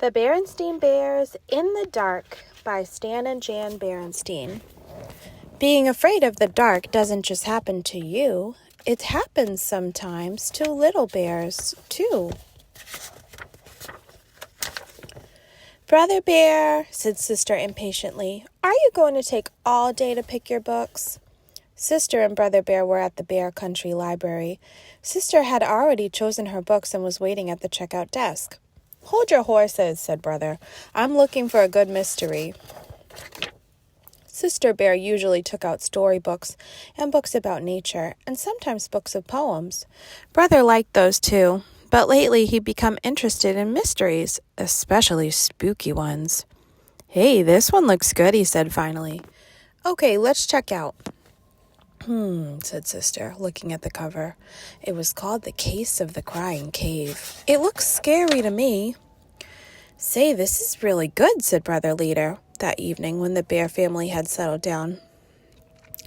The Berenstain Bears in the Dark by Stan and Jan Berenstein. Being afraid of the dark doesn't just happen to you. It happens sometimes to little bears, too. Brother Bear, said Sister impatiently, are you going to take all day to pick your books? Sister and Brother Bear were at the Bear Country Library. Sister had already chosen her books and was waiting at the checkout desk. Hold your horses, said Brother. I'm looking for a good mystery. Sister Bear usually took out storybooks and books about nature, and sometimes books of poems. Brother liked those too, but lately he'd become interested in mysteries, especially spooky ones. Hey, this one looks good, he said finally. Okay, let's check out. Said Sister, looking at the cover. It was called The Case of the Crying Cave. It looks scary to me. Say, this is really good, said Brother Leader, that evening when the Bear family had settled down.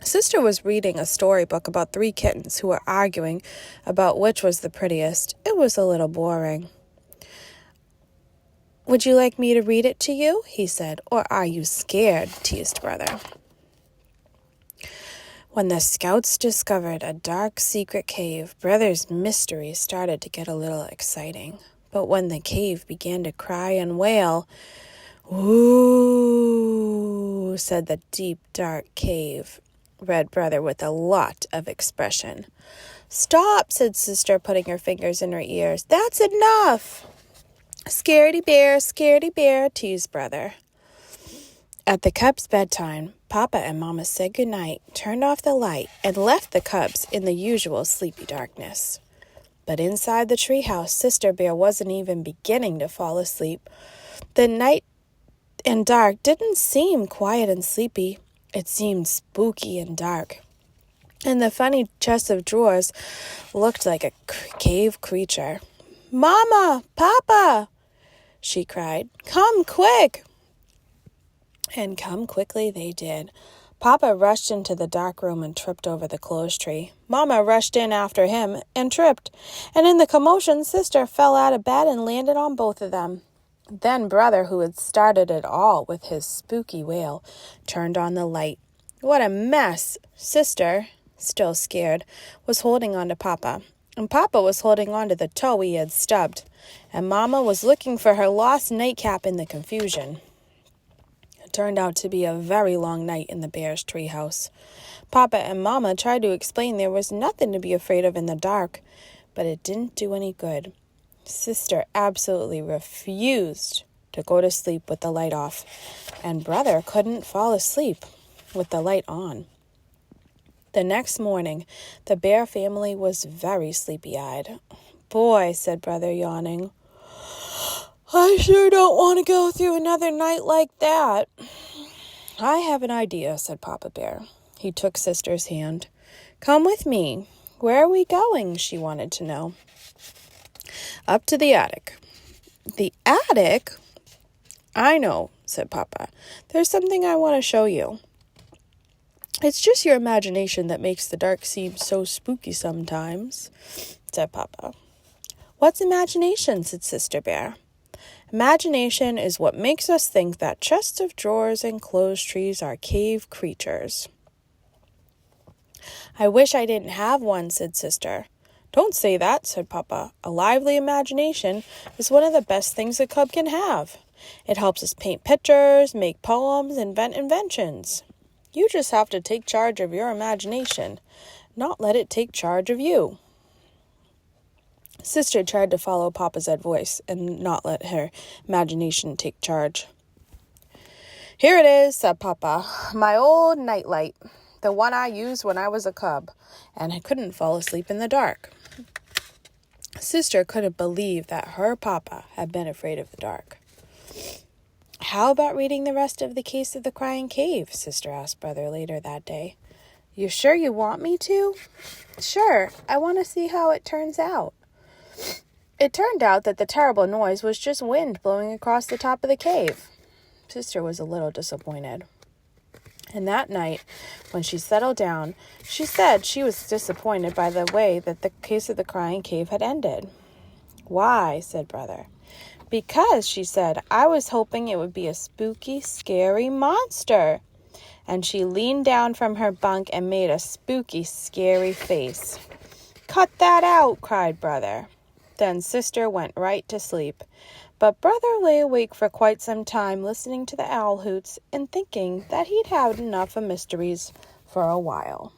Sister was reading a storybook about 3 kittens who were arguing about which was the prettiest. It was a little boring. Would you like me to read it to you? He said. Or are you scared? Teased Brother. When the scouts discovered a dark secret cave, Brother's mystery started to get a little exciting. But when the cave began to cry and wail, "Ooh," said the deep, dark cave, read Brother with a lot of expression. Stop, said Sister, putting her fingers in her ears. That's enough. Scaredy bear, teased Brother. At the cubs' bedtime, Papa and Mama said goodnight, turned off the light, and left the cubs in the usual sleepy darkness. But inside the treehouse, Sister Bear wasn't even beginning to fall asleep. The night and dark didn't seem quiet and sleepy. It seemed spooky and dark. And the funny chest of drawers looked like a cave creature. Mama! Papa! She cried. Come quick! And come quickly they did. Papa rushed into the dark room and tripped over the clothes tree. Mama rushed in after him and tripped. And in the commotion, Sister fell out of bed and landed on both of them. Then Brother, who had started it all with his spooky wail, turned on the light. What a mess! Sister, still scared, was holding on to Papa. And Papa was holding on to the toe he had stubbed. And Mama was looking for her lost nightcap in the confusion. It turned out to be a very long night in the Bear's treehouse. Papa and Mama tried to explain there was nothing to be afraid of in the dark, but it didn't do any good. Sister absolutely refused to go to sleep with the light off, and Brother couldn't fall asleep with the light on. The next morning, the Bear family was very sleepy-eyed. Boy, said Brother, yawning, I sure don't want to go through another night like that. I have an idea, said Papa Bear. He took Sister's hand. Come with me. Where are we going? She wanted to know. Up to the attic. The attic? I know, said Papa. There's something I want to show you. It's just your imagination that makes the dark seem so spooky sometimes, said Papa. What's imagination? Said Sister Bear. Imagination is what makes us think that chests of drawers and clothes trees are cave creatures. I wish I didn't have one, said Sister. Don't say that, said Papa. A lively imagination is one of the best things a cub can have. It helps us paint pictures, make poems, invent inventions. You just have to take charge of your imagination, not let it take charge of you. Sister tried to follow Papa's advice and not let her imagination take charge. Here it is, said Papa, my old nightlight, the one I used when I was a cub, and I couldn't fall asleep in the dark. Sister couldn't believe that her Papa had been afraid of the dark. How about reading the rest of The Case of the Crying Cave? Sister asked Brother later that day. You sure you want me to? Sure, I want to see how it turns out. It turned out that the terrible noise was just wind blowing across the top of the cave. Sister was a little disappointed. And that night, when she settled down, she said she was disappointed by the way that the Case of the Crying Cave had ended. Why? Said Brother. Because, she said, I was hoping it would be a spooky, scary monster. And she leaned down from her bunk and made a spooky, scary face. Cut that out, cried Brother. Then Sister went right to sleep. But Brother lay awake for quite some time, listening to the owl hoots and thinking that he'd had enough of mysteries for a while.